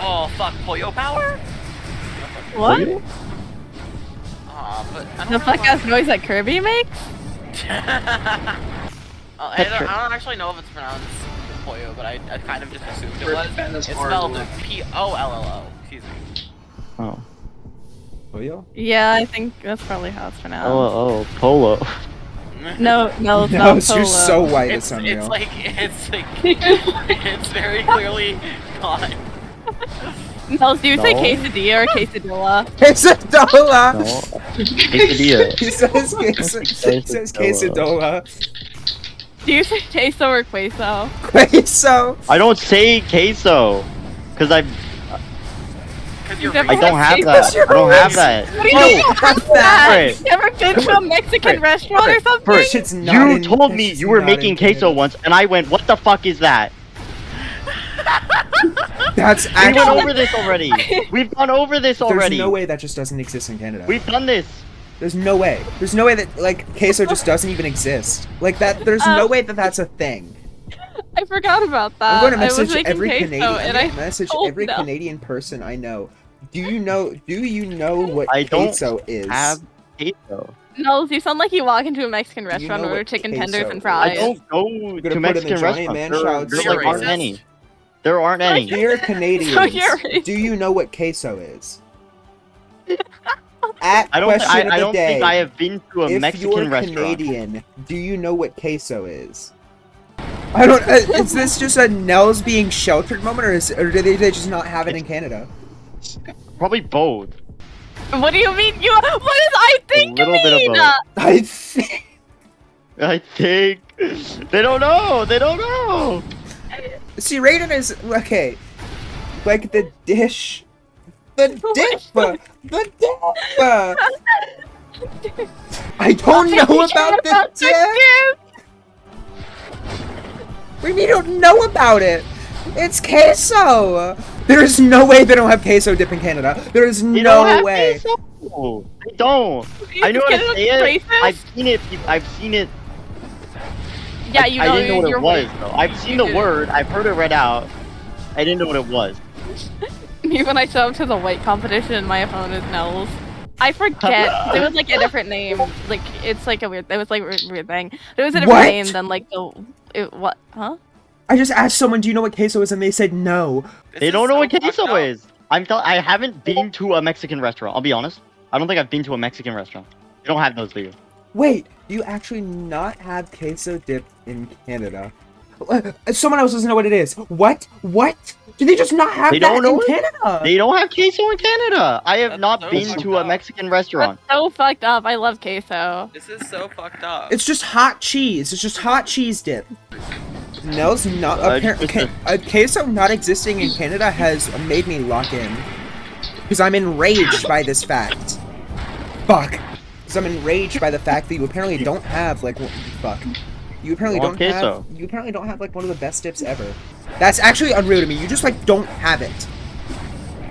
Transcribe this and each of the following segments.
Oh fuck, Pollo Power? What? But I don't The know fuck ass noise that Kirby makes? I don't actually know if it's pronounced Pollo, but I kind of just assumed it was. It's spelled P-O-L-L-O. Excuse me. Oh. Pollo? Yeah, I think that's probably how it's pronounced. Oh, Polo. No, it's No, not you're Polo. so white, it's It's unreal. like it's very clearly not. Nels, do you say No. quesadilla or quesadilla? Quesadola! No. Quesadilla. He says quesadola. Do you say queso or queso? Queso! I don't say queso. Cause I Because never I don't have Queso. that. I don't have that. What do you Oh, mean you don't have that's that? Right. You never been to a Mexican Right. restaurant or something? First, Shit's not you in- told me that's you were not making in queso Canada. once, and I went, "What the fuck is that?" That's We actually. went over this already. We've gone over this already. There's no way that just doesn't exist in Canada. We've done this. There's no way. There's no way that, like, queso just doesn't even exist. Like, that, there's no way that that's a thing. I forgot about that. I'm going to I was message making every queso Canadian. and I'm I going to message told every them. Canadian person I know. Do you know what I don't queso is? Have queso. Nels, you sound like you walk into a Mexican you restaurant know and order what chicken queso tenders and is? fries. I don't go gonna to put in the Mexican giant restaurants. man There child So like, you're aren't racist? any. There aren't any. Dear Canadians, So you're racist. do you know what queso is? At I don't. question of I the don't day, think I have been to a if Mexican you're restaurant. Canadian, do you know what queso is? I don't. Is this just a Nels being sheltered moment, or do they just not have it in Canada? Probably both. What do you mean? What does I think you little bit of mean? both. I think. I think they don't know. They don't know. See, Raiden is okay. Like the dish, the dip, the dip. I don't know about the dip. We don't know about it. It's queso. There is no way they don't have queso dip in Canada. There is They no don't have way. queso. They don't. I know how to say it. I've seen it. I've seen it. Yeah, you know I didn't know what you're it was white. though. I've seen the did. word. I've heard it read out. I didn't know what it was. Me when I show up to the white competition, my phone is Nels. I forget. It was like a different name. Like it's like a weird. It was like a weird thing. It was a different What? name than like the. What? Huh? I just asked someone, "Do you know what queso is?" and they said no. They don't know what queso is. I haven't been to a Mexican restaurant. I'll be honest. I don't think I've been to a Mexican restaurant. They don't have those here. Wait, you actually not have queso dip in Canada? Someone else doesn't know what it is. What? What? Do they just not have They that don't know in it? Canada? They don't have queso in Canada. I have That's not so been fucked to a up. Mexican restaurant. That's so fucked up. I love queso. This is so fucked up. It's just hot cheese. It's just hot cheese dip. Nels not just queso not existing in Canada has made me lock in because I'm enraged by this fact. Fuck. Because I'm enraged by the fact that you apparently don't have like fuck. You apparently Want don't queso. have. You apparently don't have like one of the best dips ever. That's actually unreal to me. You just like don't have it.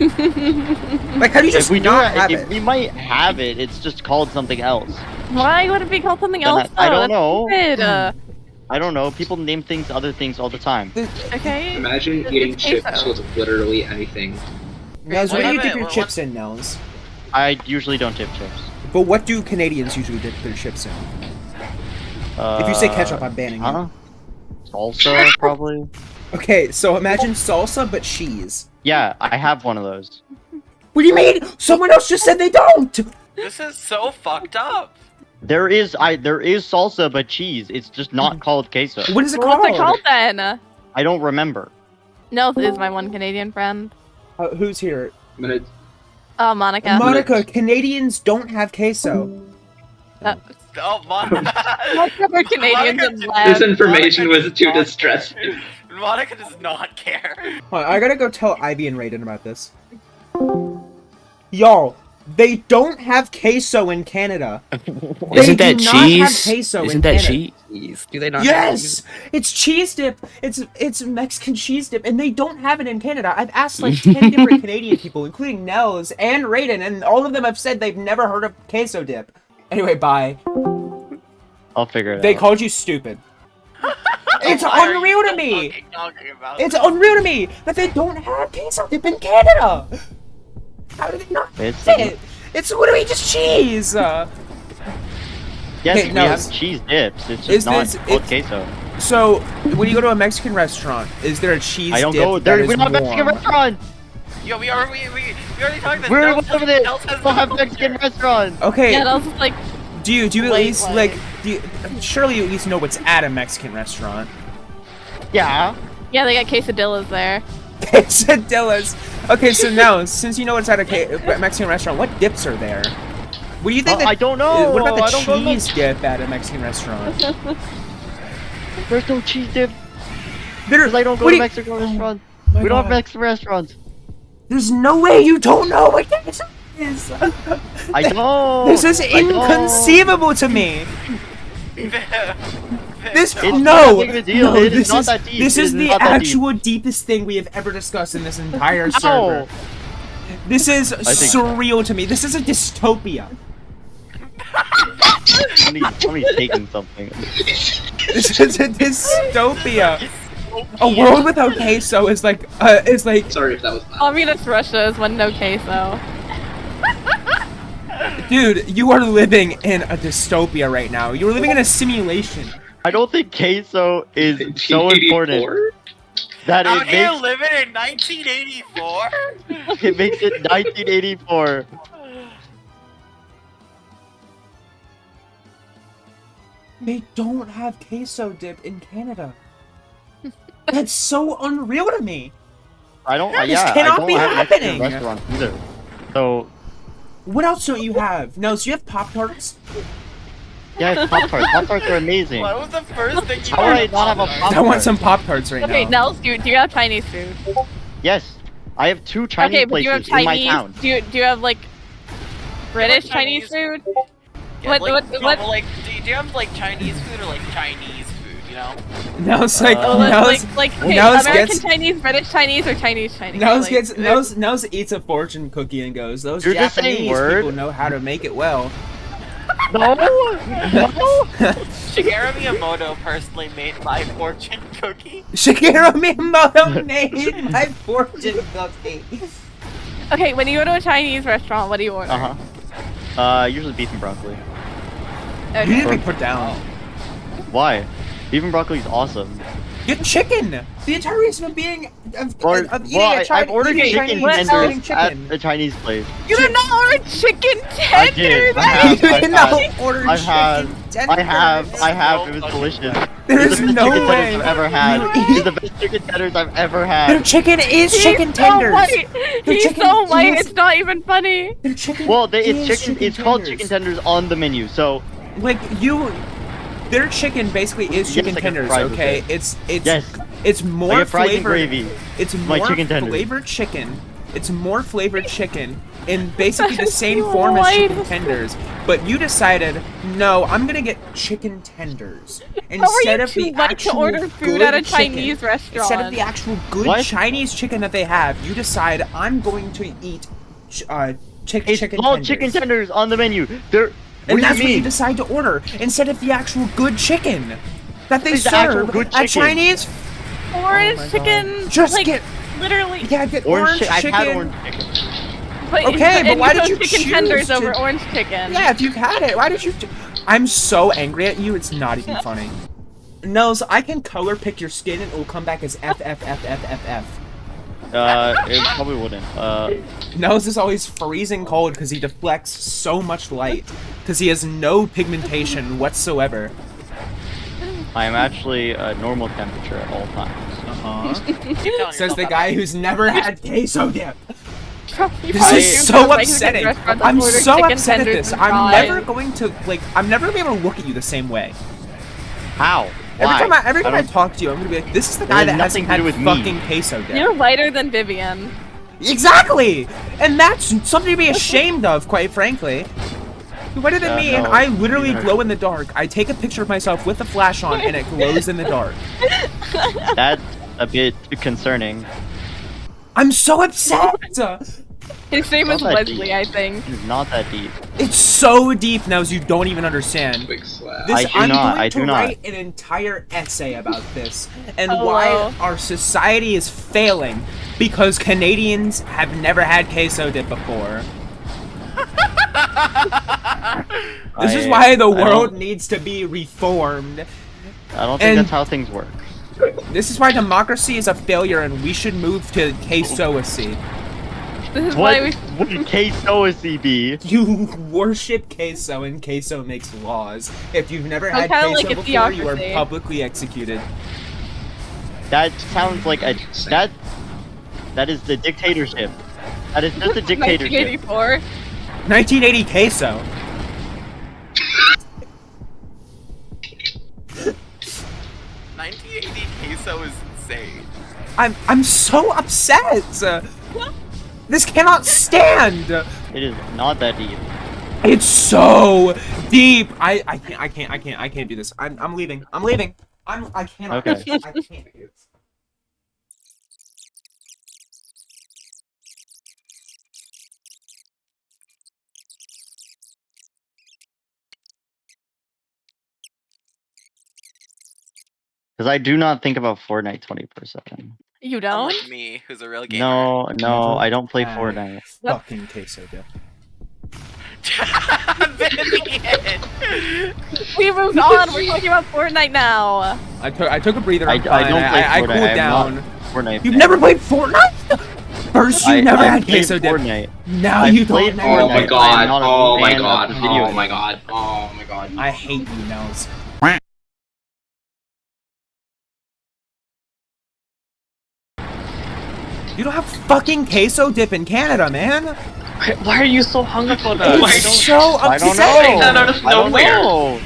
Like how do you just If we do, not have if it? we might have it. It's just called something else. Why would it be called something Then else? I though? don't know. That's stupid. I don't know. People name things other things all the time. Okay. Imagine It's eating queso. chips with literally anything. Nels, what do you Wait, dip wait, your what- chips in, Nels? I usually don't dip chips. But what do Canadians usually dip their chips in? If you say ketchup, I'm banning you. Huh? Salsa, probably. Okay, so imagine salsa but cheese. Yeah, I have one of those. What do you mean? Someone else just said they don't! This is so fucked up. There is salsa, but cheese. It's just not called queso. What is it What's called? it called then? I don't remember. Nels is my one Canadian friend. Who's here? I'm gonna Oh, Monica. Monica, Canadians don't have queso. Oh, Other Canadians Monica- in lab. This information was too Monica- distressing. Monica does not care. Hold on, I gotta go tell Ivy and Raiden about this. Y'all, they don't have queso in Canada. Isn't They that do not have cheese? queso Isn't in that Canada. cheese? Do they not? Yes! It's cheese dip! It's Mexican cheese dip, and they don't have it in Canada. I've asked like 10 different Canadian people, including Nels and Raiden, and all of them have said they've never heard of queso dip. Anyway, bye. I'll figure it They out. called you stupid. It's Why are you unreal to still me. talking about It's this? unreal to me that they don't have queso dip in Canada. How do they not It's have it? It's literally just cheese. Yes, Okay, we no, have cheese dips. It's is just not this- called it's- queso. So, when you go to a Mexican restaurant, is there a cheese I don't dip go that there. is We're not a Mexican warm? restaurant. Yo, we already talked about We're this. over there. Nels has We don't have no Mexican culture. restaurants. Okay, Yeah, that was just like do you at Wait, least wait. like surely you at least know what's at a Mexican restaurant? Yeah. yeah, they got quesadillas there. Quesadillas. Okay, so now since you know what's at a Mexican restaurant, what dips are there? What do you think? I don't know. What about I the don't go to cheese dip at a Mexican restaurant? There's no cheese dip. There, Because I don't go what to do you- Mexican restaurants. my We don't have God. Mexican restaurants. There's no way you don't know what queso is. I don't. This is I don't. inconceivable to me. This It's not no, that big of a deal. no, It is this not is that deep. this It is is the not that deep. actual deepest thing we have ever discussed in this entire server. Ow. This is think- surreal to me. This is a dystopia. Somebody's taking something. This is a dystopia. A world without queso is like Sorry if that was loud. Communist Russia is one no queso. dude, you are living in a dystopia right now. You're living in a simulation. I don't think queso is so important 1984? that Out here it living in 1984? makes it 1984. They don't have queso dip in Canada. That's so unreal to me. I don't. This Yeah, cannot I don't be have happening. Mexican restaurants either. So What else don't you have? No, so you have Pop Tarts? yeah, it's Pop Tarts. Pop Tarts are amazing. What was the first thing you How would I heard not have a about? Pop I want Tart? some Pop Tarts right Okay, now. Nels, do you have Chinese food? Yes, I have 2 Chinese Okay, but do you have places in my Chinese? town. Do you have like British Chinese Chinese food? Yeah, What- like, what- no, what- but, like, do you have like Chinese food or like Chinese food? You know? Now it's like, Oh, now like, it's, like okay, Nels American gets- Chinese, British Chinese, or Chinese Chinese? Nels like, gets, Nels eats a fortune cookie and goes, those You're just saying Japanese word? people know how to make it well. No, no. Shigeru Miyamoto personally made my fortune cookie. Shigeru Miyamoto made my fortune cookie. Okay, when you go to a Chinese restaurant, what do you order? Usually beef and broccoli. Okay. You need to be put down. Why? Beef and broccoli is awesome. Get chicken! The entire reason of being of Or, eating well, a Chinese I've ordered eating chicken Chinese, What tenders eating at chicken. a Chinese place. You did not order chicken I tenders. did. You did not order I've had. chicken I have. tenders. I have. It was delicious. There's It's the best no chicken way. tenders I've ever had. You It's eat- the best chicken tenders I've ever Their had. chicken is He's chicken so tenders. white. Their He's chicken so white. is- It's not even funny. Their chicken Well, it's is chicken. It's called chicken tenders on the menu. So Like their chicken basically is Yes, chicken I get tenders. fries with Okay, it. it's yes, it's I more get fries and flavored. gravy. It's My more chicken tenders. flavored chicken. It's more flavored chicken in basically the That's same so form as chicken white. tenders. But you decided, no, I'm gonna get chicken tenders How are instead you of too the white to actual order food good at a chicken. Chinese restaurant? Instead of the actual good What? Chinese chicken that they have, you decide I'm going to eat it's chicken called tenders. chicken tenders on the menu. They're. And What do that's you what you mean? decide to order instead of the actual good chicken that they It's the actual serve good at chicken. Chinese. Orange Oh my chicken. Just like, get literally. yeah, get Orange orange chicken. chicken. I've had orange chicken. But, Okay, but and why you did you chose chicken choose tenders to- over orange chicken? Yeah, if you've had it, why did you? I'm so angry at you. It's not even funny. Nels, I can color pick your skin and it will come back as F F F F F F. It probably wouldn't. Nels is always freezing cold because he deflects so much light because he has no pigmentation whatsoever. I am actually normal temperature at all times. Keep telling Says yourself the that. guy who's never had queso dip. You This probably is do so because, like, you upsetting. get restaurants I'm that order so chicken upset at tenders this. and I'm fries. never going to I'm never gonna be able to look at you the same way. How? Every Why? time I don't- talk to you, I'm gonna be like, this is the It guy has that nothing hasn't to had do with me. fucking queso dip. You're whiter than Vivian. Exactly! And that's something to be ashamed of, quite frankly. You're whiter than me, and no. I literally You're- glow in the dark. I take a picture of myself with a flash on, and it glows in the dark. That's a bit concerning. I'm so upset! His name Not is that Wesley, deep. I think. It's not that deep. It's so deep, Nels, you don't even understand. Big slap. This, I do I'm not, going I to do not. write an entire essay about this and Hello. why our society is failing because Canadians have never had queso dip before. This is why the world needs to be reformed. I don't think and- that's how things work. This is why democracy is a failure and we should move to quesoacy. This is why What we. would queso be? You worship queso and queso makes laws. If you've never It's had kinda queso like a before, you are theocracy. publicly executed. That sounds like a that is the dictatorship. That is just a dictatorship. 1984. 1980 queso. 1980 queso is insane. I'm so upset. This cannot stand. It is not that deep. It's so deep. I can't do this. I'm leaving. I'm leaving. I cannot. Okay. I can't do this. Because I do not think about Fortnite 24/7. You don't? Unlike me, who's a real gamer. No, Never I don't play had Fortnite. Fucking queso dip. Vivian! We moved on. We're talking about Fortnite now. I took a breather. I I'm don't fine. play I Fortnite. cooled I am down. not Fortnite. You've fan. never played Fortnite? First, you never I had played queso dip. Fortnite. Now I've you played don't. Oh Fortnite. my I'm god. not a Oh my fan of god. the video Oh my game. god. Oh my god. I hate you, Nels. You don't have fucking queso dip in Canada, man. Why are you so hung up on It's so I don't upsetting. know. That out of I don't nowhere. know.